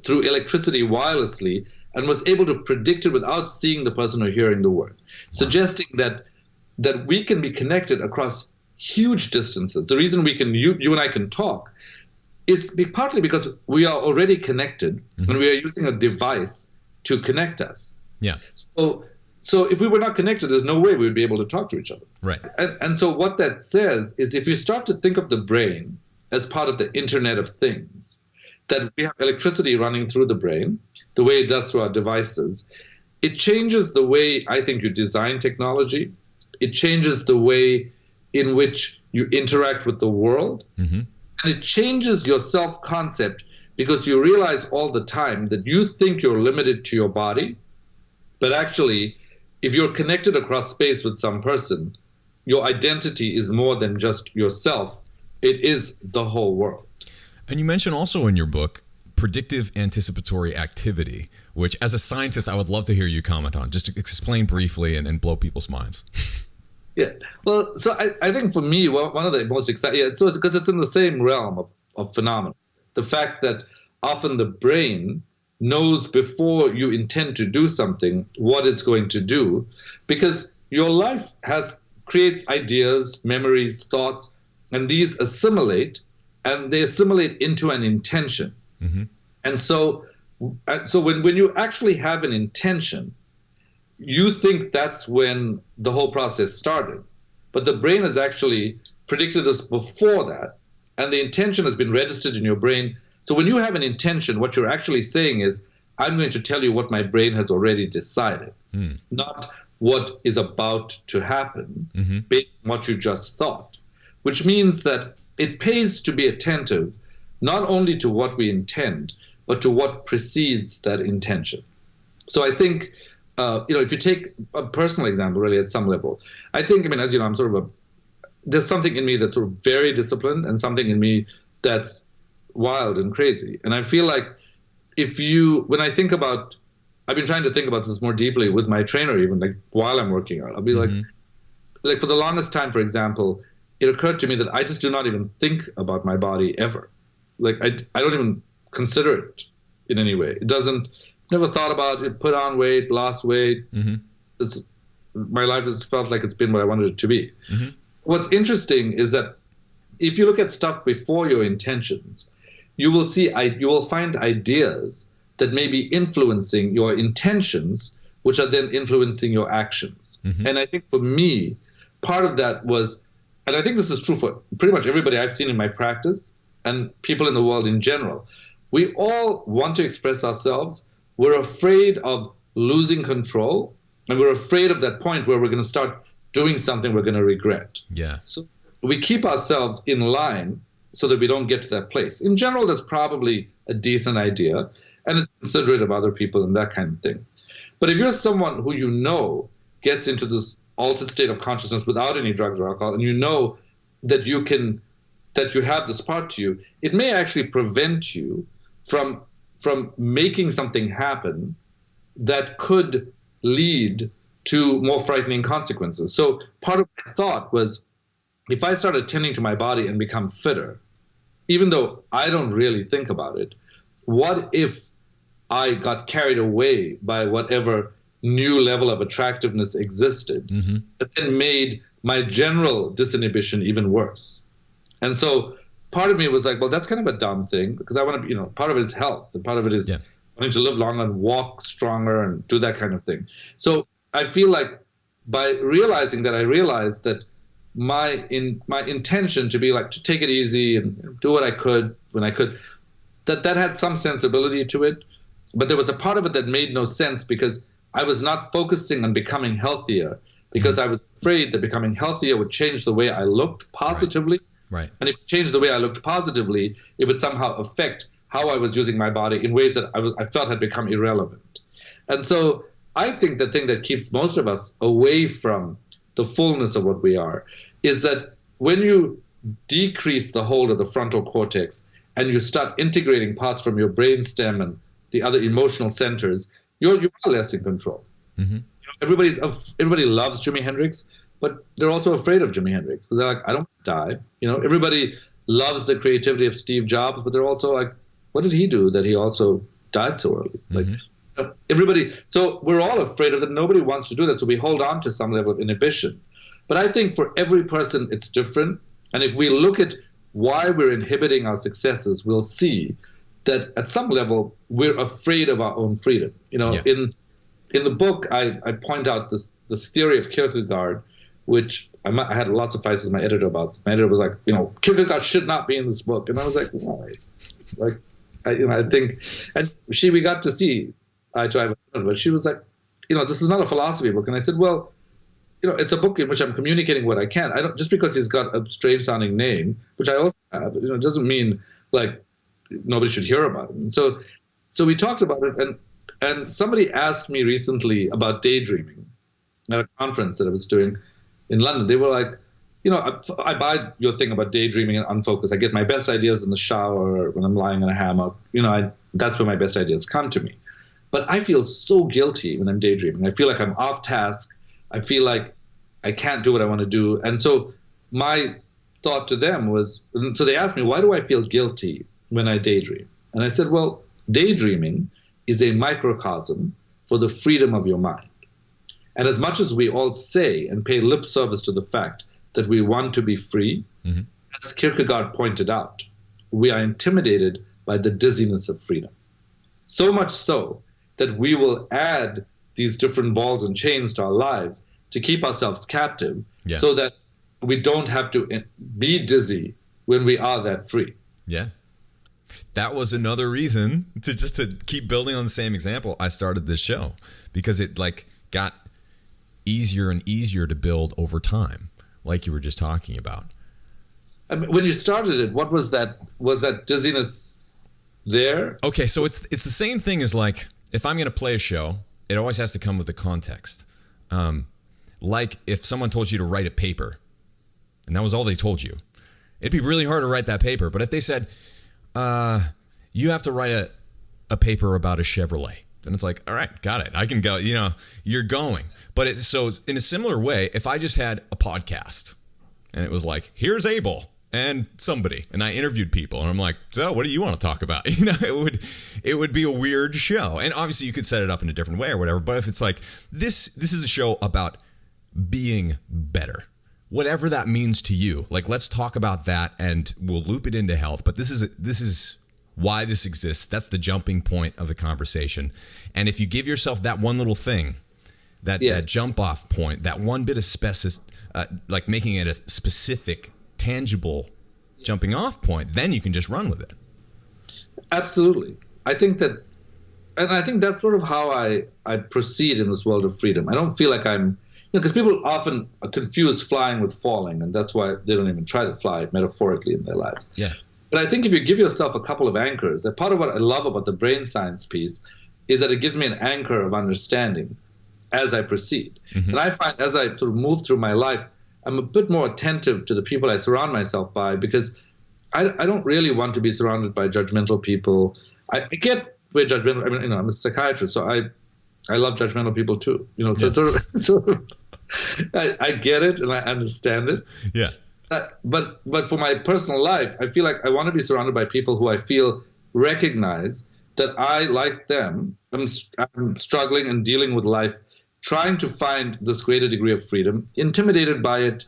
through electricity wirelessly and was able to predict it without seeing the person or hearing the word, suggesting that we can be connected across huge distances. The reason you and I can talk is partly because we are already connected and we are using a device to connect us. Yeah. So if we were not connected, there's no way we would be able to talk to each other. Right. And so what that says is, if you start to think of the brain as part of the Internet of Things, that we have electricity running through the brain, the way it does through our devices, it changes the way I think you design technology. It changes the way in which you interact with the world. And it changes your self-concept, because you realize all the time that you think you're limited to your body, but actually, if you're connected across space with some person, your identity is more than just yourself. It is the whole world. And you mentioned also in your book predictive anticipatory activity, which as a scientist, I would love to hear you comment on. Just to explain briefly and blow people's minds. Yeah. Well, so I think for me, one of the most exciting, so it's because it's in the same realm of phenomena. The fact that often the brain knows before you intend to do something what it's going to do, because your life creates ideas, memories, thoughts, and these assimilate, and they assimilate into an intention. And so when you actually have an intention, you think that's when the whole process started. But the brain has actually predicted this before that, and the intention has been registered in your brain. So when you have an intention, what you're actually saying is, I'm going to tell you what my brain has already decided, not what is about to happen based on what you just thought, which means that it pays to be attentive not only to what we intend, but to what precedes that intention. So I think, if you take a personal example, really, at some level, I think, as you know, I'm sort of there's something in me that's sort of very disciplined and something in me that's wild and crazy. And I feel like when I think about, I've been trying to think about this more deeply with my trainer, even like while I'm working out, I'll be like for the longest time, for example, it occurred to me that I just do not even think about my body ever. Like I don't even consider it in any way. It doesn't, never thought about it, put on weight, lost weight. My life has felt like it's been what I wanted it to be. What's interesting is that if you look at stuff before your intentions, you will find ideas that may be influencing your intentions, which are then influencing your actions. And I think for me, part of that was, and I think this is true for pretty much everybody I've seen in my practice and people in the world in general, we all want to express ourselves. We're afraid of losing control, and we're afraid of that point where we're going to start doing something we're going to regret. Yeah. So we keep ourselves in line so that we don't get to that place. In general, that's probably a decent idea, and it's considerate of other people and that kind of thing. But if you're someone who you know gets into this altered state of consciousness without any drugs or alcohol, and you know that you have this part to you, it may actually prevent you from making something happen that could lead to more frightening consequences. So part of my thought was, if I start attending to my body and become fitter, even though I don't really think about it, what if I got carried away by whatever new level of attractiveness existed, that then made my general disinhibition even worse? And so part of me was like, well, that's kind of a dumb thing, because I want to, part of it is health, and part of it is wanting to live longer and walk stronger and do that kind of thing. So I feel like by realizing that, I realized that my intention to be like, to take it easy and do what I could when I could, that had some sensibility to it. But there was a part of it that made no sense, because I was not focusing on becoming healthier, because I was afraid that becoming healthier would change the way I looked positively. Right. And if it changed the way I looked positively, it would somehow affect how I was using my body in ways that I felt had become irrelevant. And so I think the thing that keeps most of us away from the fullness of what we are is that when you decrease the hold of the frontal cortex and you start integrating parts from your brainstem and the other emotional centers, you are less in control. Everybody loves Jimi Hendrix, but they're also afraid of Jimi Hendrix. So they're like, I don't die. Everybody loves the creativity of Steve Jobs, but they're also like, what did he do that he also died so early? Like everybody. So we're all afraid of it. Nobody wants to do that. So we hold on to some level of inhibition. But I think for every person, it's different. And if we look at why we're inhibiting our successes, we'll see that at some level, we're afraid of our own freedom. In the book, I point out this theory of Kierkegaard, which I had lots of fights with my editor about. My editor was like, Kierkegaard should not be in this book. And I was like, why? Like, I think, and we got to see eye to eye with her, but she was like, this is not a philosophy book. And I said, well, it's a book in which I'm communicating what I can. I don't, just because he's got a strange sounding name, which I also have, doesn't mean like nobody should hear about it. And so we talked about it, and somebody asked me recently about daydreaming at a conference that I was doing in London. They were like, I buy your thing about daydreaming and unfocused. I get my best ideas in the shower when I'm lying in a hammock. That's where my best ideas come to me. But I feel so guilty when I'm daydreaming. I feel like I'm off task. I feel like I can't do what I want to do. And so my thought to them was, so they asked me, why do I feel guilty when I daydream? And I said, well, daydreaming is a microcosm for the freedom of your mind. And as much as we all say and pay lip service to the fact that we want to be free, as Kierkegaard pointed out, we are intimidated by the dizziness of freedom. So much so that we will add these different balls and chains to our lives to keep ourselves captive, so that we don't have to be dizzy when we are that free. Yeah. That was another reason to keep building on the same example. I started this show because it got easier and easier to build over time, like you were just talking about. I mean, when you started it, what was that? Was that dizziness there? Okay, so it's the same thing as like, if I'm going to play a show, it always has to come with a context. Like if someone told you to write a paper, and that was all they told you, it'd be really hard to write that paper. But if they said, you have to write a paper about a Chevrolet, then it's like, all right, got it. I can go, you're going. But so in a similar way, if I just had a podcast and it was like, here's Abel and somebody, and I interviewed people and I'm like, so what do you want to talk about? It would be a weird show. And obviously you could set it up in a different way or whatever. But if it's like, this is a show about being better, whatever that means to you, like, let's talk about that and we'll loop it into health. But this is why this exists. That's the jumping point of the conversation. And if you give yourself that one little thing, that jump off point, that one bit of like making it a specific, tangible jumping off point, then you can just run with it. Absolutely. I think that's sort of how I proceed in this world of freedom. I don't feel like I'm, because people often confuse flying with falling, and that's why they don't even try to fly metaphorically in their lives. Yeah. But I think if you give yourself a couple of anchors, a part of what I love about the brain science piece is that it gives me an anchor of understanding as I proceed. And I find as I sort of move through my life, I'm a bit more attentive to the people I surround myself by, because I don't really want to be surrounded by judgmental people. I get we're judgmental. I mean, I'm a psychiatrist, so I love judgmental people too. So it's sort of I get it and I understand it. Yeah. But for my personal life, I feel like I want to be surrounded by people who I feel recognize that I, like them, I'm struggling and dealing with life, trying to find this greater degree of freedom, intimidated by it.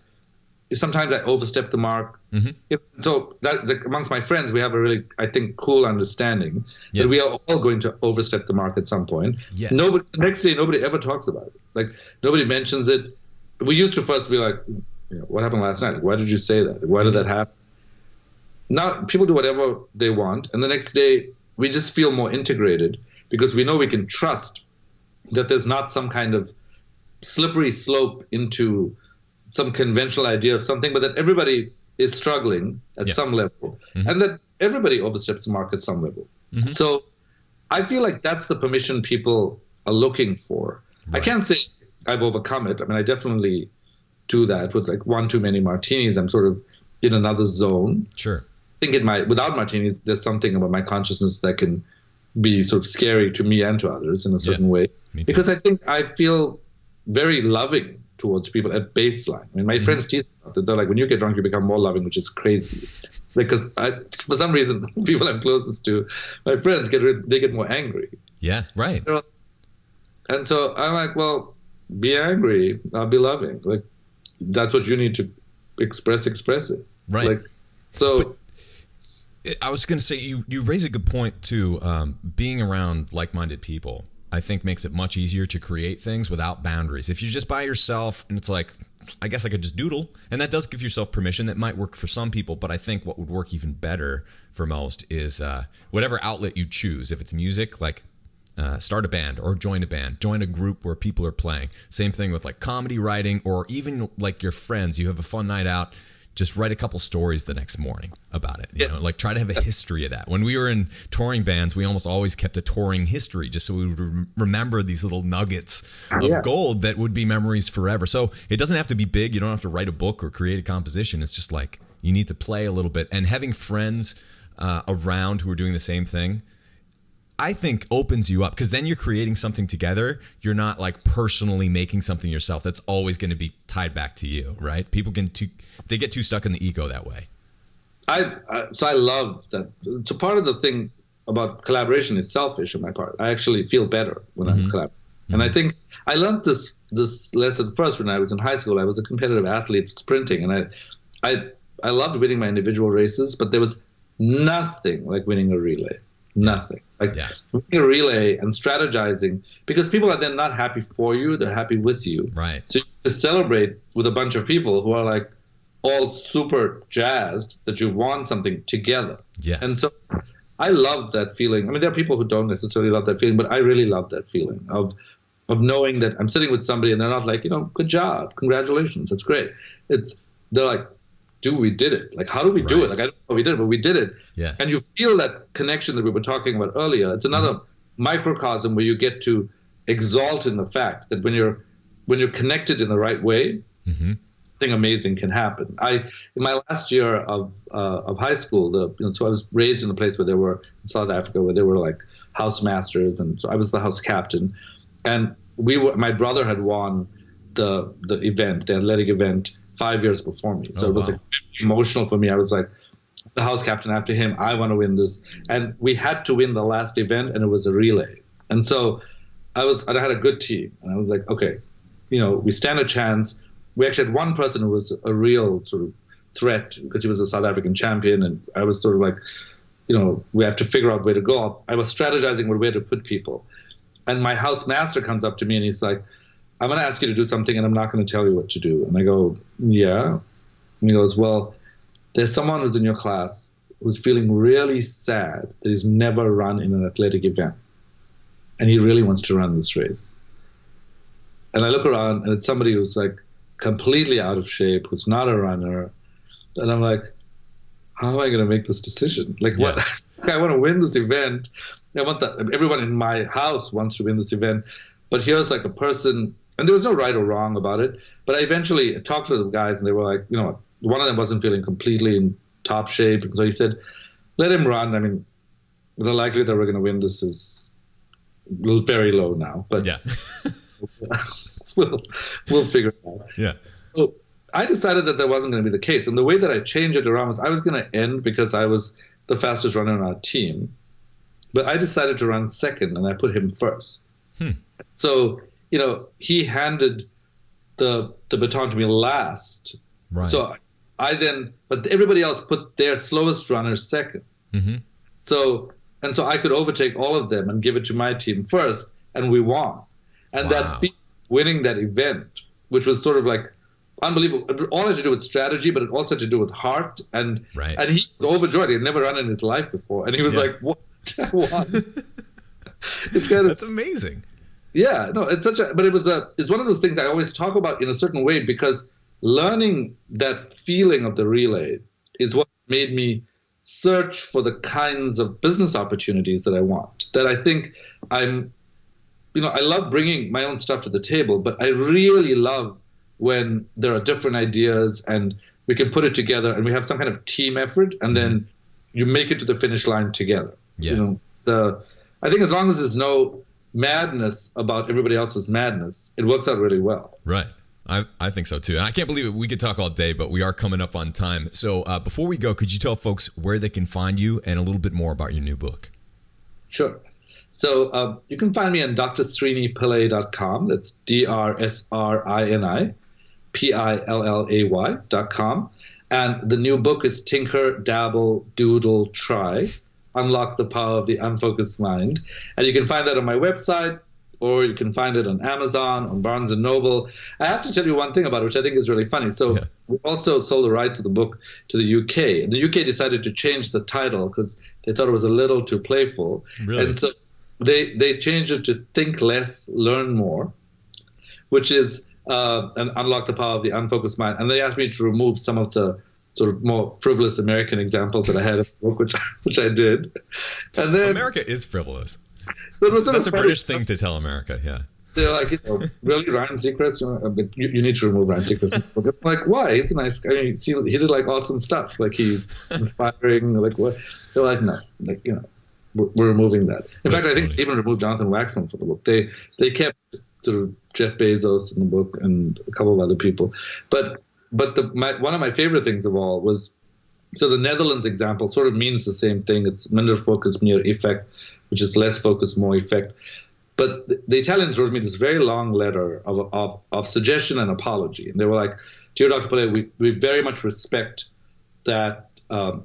Sometimes I overstep the mark. Mm-hmm. So that amongst my friends, we have a really, I think, cool understanding that we are all going to overstep the mark at some point. Yes. The next day, nobody ever talks about it. Like, nobody mentions it. We used to first be like, what happened last night? Why did you say that? Why did that happen? Now people do whatever they want, and the next day we just feel more integrated because we know we can trust that there's not some kind of slippery slope into some conventional idea of something, but that everybody is struggling at some level, and that everybody oversteps the mark at some level. Mm-hmm. So I feel like that's the permission people are looking for. Right. I can't say I've overcome it. I mean, I definitely do that with like one too many martinis. I'm sort of in another zone. Sure. I think without martinis, there's something about my consciousness that can be sort of scary to me and to others in a certain way. Because I think I feel very loving towards people at baseline. I mean, my friends tease about it. They're like, when you get drunk, you become more loving, which is crazy. Because for some reason, people I'm closest to, my friends get more angry. Yeah, right. And so I'm like, well, be angry, I'll be loving. Like, that's what you need to express it. Right. Like, so. But I was going to say, you raise a good point too. Being around like-minded people, I think, makes it much easier to create things without boundaries. If you're just by yourself and it's like, I guess I could just doodle, and that does give yourself permission. That might work for some people, but I think what would work even better for most is whatever outlet you choose. If it's music, like start a band or join a group where people are playing. Same thing with like comedy writing, or even like your friends. You have a fun night out, just write a couple stories the next morning about it. You know, like try to have a history of that. When we were in touring bands, we almost always kept a touring history just so we would remember these little nuggets of gold that would be memories forever. So it doesn't have to be big. You don't have to write a book or create a composition. It's just like you need to play a little bit. And having friends around who are doing the same thing, I think opens you up, because then you're creating something together. You're not like personally making something yourself. That's always going to be tied back to you, right? People get too stuck in the ego that way. So I love that. So part of the thing about collaboration is selfish on my part. I actually feel better when I'm collaborating. And I think I learned this lesson first when I was in high school. I was a competitive athlete sprinting, and I loved winning my individual races, but there was nothing like winning a relay. Nothing. Like winning a relay and strategizing, because people are then not happy for you, they're happy with you. Right. So you just celebrate with a bunch of people who are like all super jazzed that you've won something together. Yes. And so I love that feeling. I mean, there are people who don't necessarily love that feeling, but I really love that feeling of knowing that I'm sitting with somebody and they're not like, good job, congratulations, that's great. They're like, dude, we did it. Like, how do we do it? Like, I don't know how we did it, but we did it. Yeah. And you feel that connection that we were talking about earlier. It's another microcosm where you get to exalt in the fact that when you're connected in the right way, something amazing can happen. In my last year of high school, so I was raised in a place where there were, in South Africa, where there were like house masters, and so I was the house captain. And my brother had won the event, the athletic event, 5 years before me. So it was like very emotional for me. I was like, the house captain after him, I want to win this. And we had to win the last event, and it was a relay. And so I had a good team. And I was like, okay, we stand a chance. We actually had one person who was a real sort of threat because he was a South African champion. And I was sort of like, we have to figure out where to go. I was strategizing where to put people. And my house master comes up to me and he's like, I'm going to ask you to do something and I'm not going to tell you what to do. And I go, yeah. And he goes, well, there's someone who's in your class who's feeling really sad that he's never run in an athletic event. And he really wants to run this race. And I look around and it's somebody who's like completely out of shape, who's not a runner. And I'm like, how am I going to make this decision? Like, what? I want to win this event. Everyone in my house wants to win this event. But here's like a person, and there was no right or wrong about it. But I eventually talked to the guys, and they were like, one of them wasn't feeling completely in top shape. And so he said, let him run. I mean, the likelihood that we're going to win this is very low now, but yeah. we'll figure it out. Yeah. So I decided that wasn't going to be the case. And the way that I changed it around was I was going to end because I was the fastest runner on our team. But I decided to run second, and I put him first. So, he handed the baton to me last. Right. So but everybody else put their slowest runner second. Mm-hmm. So I could overtake all of them and give it to my team first, and we won. And Wow. that winning that event, which was sort of like unbelievable. It all had to do with strategy, but it also had to do with heart. And he was overjoyed. He had never run in his life before. And he was like, what? I won. That's amazing. Yeah, no, it's one of those things I always talk about in a certain way, because learning that feeling of the relay is what made me search for the kinds of business opportunities that I want. That I think I love bringing my own stuff to the table, but I really love when there are different ideas and we can put it together and we have some kind of team effort, and then you make it to the finish line together. Yeah. So I think as long as there's no madness about everybody else's madness, it works out really well. Right. I think so too. And I can't believe it. We could talk all day, but we are coming up on time. So before we go, could you tell folks where they can find you and a little bit more about your new book? Sure. So you can find me on drsrinipillay.com. That's DRSRINIPILLAY.com. And the new book is Tinker, Dabble, Doodle, Try. Unlock the Power of the Unfocused Mind. And you can find that on my website, or you can find it on Amazon, on Barnes & Noble. I have to tell you one thing about it, which I think is really funny. So we also sold the rights of the book to the UK. And the UK decided to change the title because they thought it was a little too playful. Really? And so they changed it to Think Less, Learn More, which is and Unlock the Power of the Unfocused Mind. And they asked me to remove some of the sort of more frivolous American examples that I had in the book, which I did. And then America is frivolous. That's a British thing to tell America, yeah. They're like, really, Ryan Seacrest? You need to remove Ryan Seacrest. I'm like, why? He's a nice guy. I mean, he did like awesome stuff. Like he's inspiring. Like what? They're like, no, like we're removing that. In fact, I think they even removed Jonathan Waxman from the book. They kept sort of Jeff Bezos in the book and a couple of other people, but one of my favorite things of all was, so the Netherlands example sort of means the same thing. It's minder focus, meer effect, which is less focus, more effect. But the Italians wrote me this very long letter of suggestion and apology. And they were like, "Dear Dr. Pillay, we very much respect that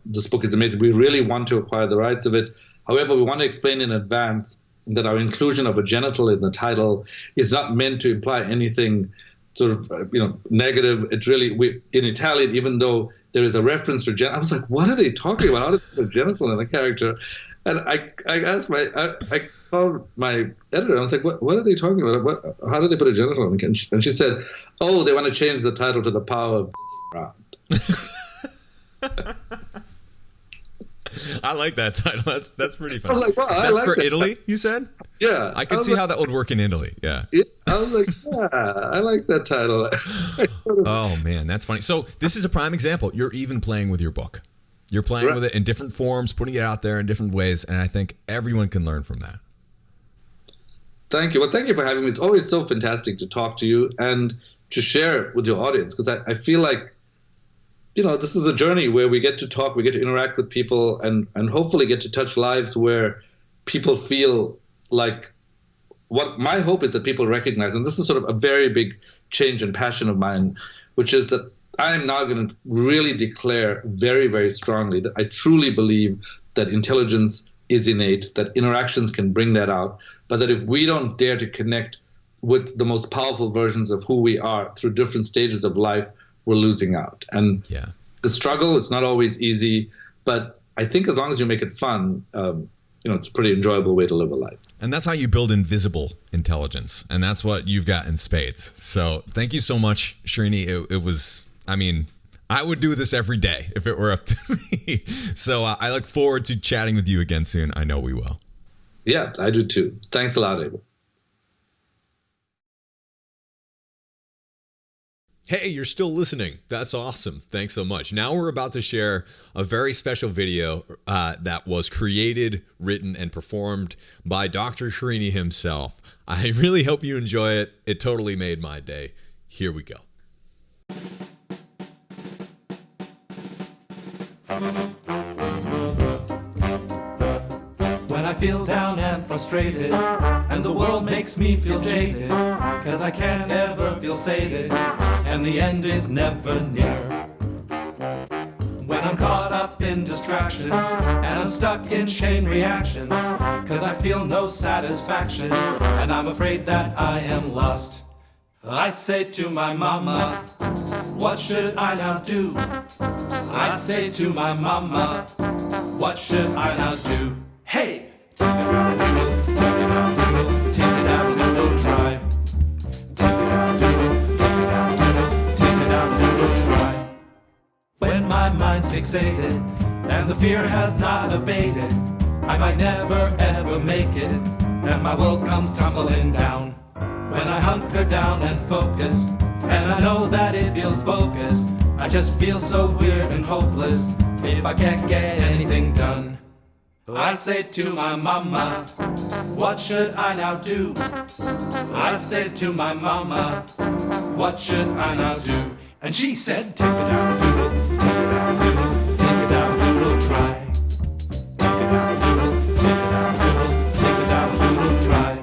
this book is amazing. We really want to acquire the rights of it. However, we want to explain in advance that our inclusion of a genital in the title is not meant to imply anything sort of negative. It's really, in Italian, even though there is a reference to genital." I was like, what are they talking about? How did they put genital in the character? And I asked I called my editor. I was like, what are they talking about? How did they put a genital in the character? And she said, oh, they want to change the title to The Power of Round. I like that title. That's pretty funny. I was like, well, that's for Italy, you said? Yeah. I could see how that would work in Italy. Yeah. I was like, yeah, I like that title. Oh, man, that's funny. So this is a prime example. You're even playing with your book. You're playing with it in different forms, putting it out there in different ways, and I think everyone can learn from that. Thank you. Well, thank you for having me. It's always so fantastic to talk to you and to share it with your audience, because I feel like, this is a journey where we get to talk, we get to interact with people, and hopefully get to touch lives where people feel like, what my hope is that people recognize, and this is sort of a very big change and passion of mine, which is that I am now going to really declare very, very strongly that I truly believe that intelligence is innate, that interactions can bring that out, but that if we don't dare to connect with the most powerful versions of who we are through different stages of life, we're losing out. And the struggle, it's not always easy, but I think as long as you make it fun, it's a pretty enjoyable way to live a life. And that's how you build invisible intelligence. And that's what you've got in spades. So thank you so much, Srini. It was, I would do this every day if it were up to me. So I look forward to chatting with you again soon. I know we will. Yeah, I do too. Thanks a lot, Abel. Hey, you're still listening. That's awesome. Thanks so much. Now we're about to share a very special video that was created, written, and performed by Dr. Srini himself. I really hope you enjoy it. It totally made my day. Here we go. When I feel down and frustrated, and the world makes me feel jaded, 'cause I can't ever feel sated, and the end is never near. When I'm caught up in distractions, and I'm stuck in chain reactions, 'cause I feel no satisfaction, and I'm afraid that I am lost. I say to my mama, what should I now do? I say to my mama, what should I now do? Hey! Take it out, doodle, take it out, doodle, try. Take it out, doodle, take it out, doodle, take it out, doodle, try. When my mind's fixated, and the fear has not abated, I might never ever make it, and my world comes tumbling down. When I hunker down and focus, and I know that it feels bogus, I just feel so weird and hopeless if I can't get anything done. I say to my mama, what should I now do? I say to my mama, what should I now do? And she said, take it out, doodle, take it out, doodle, take it out, doodle, try. Take it out, doodle, take it out, doodle, take it out, doodle, try.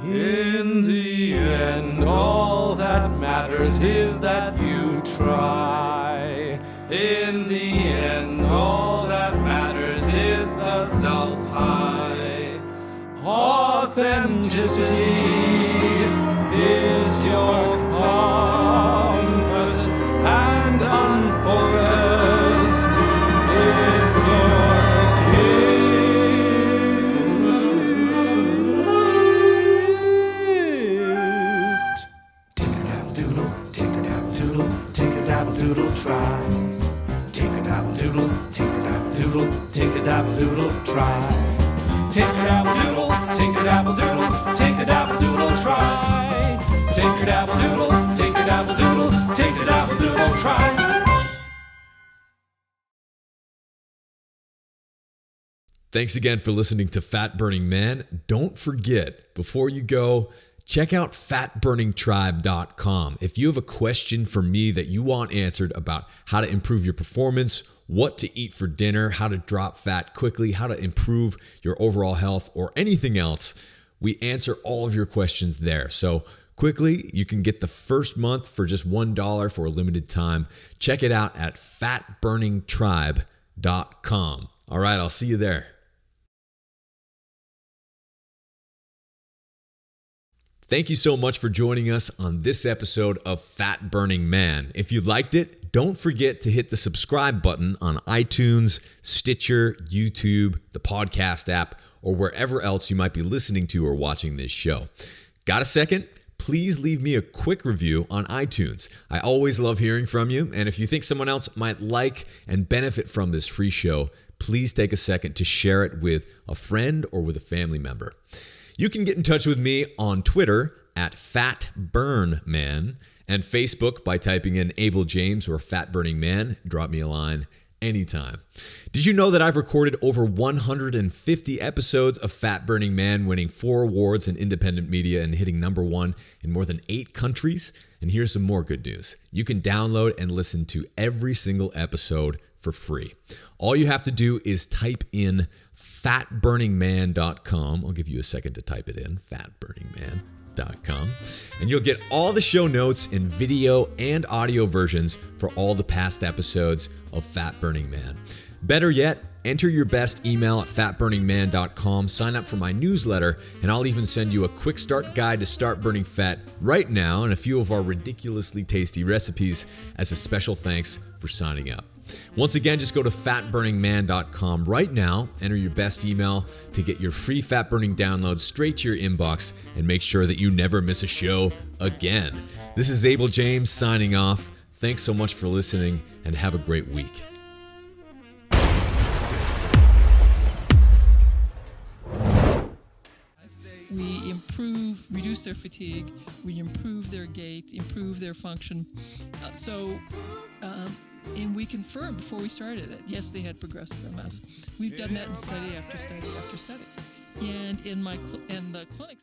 In the end, all that matters is that you try. In the end, all that matters is the self-high. Authenticity is your compass, and unfocused is your gift. Tinker-dabble-doodle, tinker-dabble-doodle, tinker-dabble-doodle, try. Tinker-dabble-doodle, tinker-dabble-doodle, tinker-dabble-doodle, try. Tinker-dabble-doodle, tinker-dabble-doodle, tinker-dabble-doodle, try. Tinker-dabble-doodle, tinker-dabble-doodle, tinker-dabble-doodle, try. Thanks again for listening to Fat Burning Man. Don't forget, before you go, check out fatburningtribe.com. If you have a question for me that you want answered about how to improve your performance, what to eat for dinner, how to drop fat quickly, how to improve your overall health, or anything else, we answer all of your questions there. So quickly, you can get the first month for just $1 for a limited time. Check it out at fatburningtribe.com. All right, I'll see you there. Thank you so much for joining us on this episode of Fat Burning Man. If you liked it, don't forget to hit the subscribe button on iTunes, Stitcher, YouTube, the podcast app, or wherever else you might be listening to or watching this show. Got a second? Please leave me a quick review on iTunes. I always love hearing from you, and if you think someone else might like and benefit from this free show, please take a second to share it with a friend or with a family member. You can get in touch with me on Twitter at FatBurnMan and Facebook by typing in Abel James or Fat Burning Man. Drop me a line anytime. Did you know that I've recorded over 150 episodes of Fat Burning Man, winning 4 awards in independent media and hitting #1 in more than 8 countries? And here's some more good news. You can download and listen to every single episode for free. All you have to do is type in fatburningman.com. I'll give you a second to type it in, fatburningman.com. And you'll get all the show notes in video and audio versions for all the past episodes of Fat Burning Man. Better yet, enter your best email at fatburningman.com, sign up for my newsletter, and I'll even send you a quick start guide to start burning fat right now and a few of our ridiculously tasty recipes as a special thanks for signing up. Once again, just go to fatburningman.com right now, enter your best email to get your free fat burning downloads straight to your inbox, and make sure that you never miss a show again. This is Abel James signing off. Thanks so much for listening, and have a great week. their fatigue, we improve their gait, improve their function. And we confirmed before we started that, yes, they had progressive MS. We've done that in study after study after study. And in the clinics,